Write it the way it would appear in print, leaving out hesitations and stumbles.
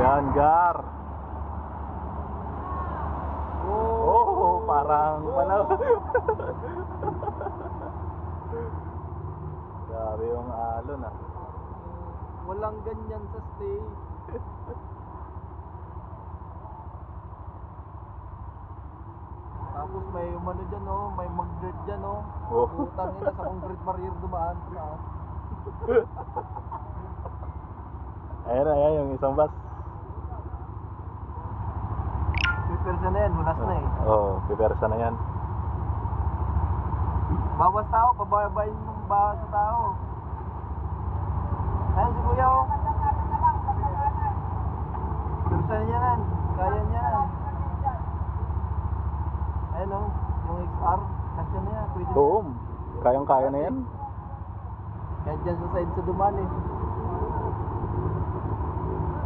Yan, Gar. Oh, parang palaw. Grabe yung alon ah. Walang ganyan sa stay. Tapos may umano dyan oh, may mag-dirt dyan oh. Oh. Putang ina sa concrete barrier dumaan sa taas. Ayan, yung isang bus. Pipersa na yan, hulas na eh. Oo, pipersa na yan. Bawas tao, bababayin ng bawas sa tao. Ayan si kuya oh. Pipersa na yan, kaya niya yan. Ayan oh, yung XR, kasya na yan, pwede na. Oo, kayang-kaya na yan. Kahit dyan sa side sa duman eh.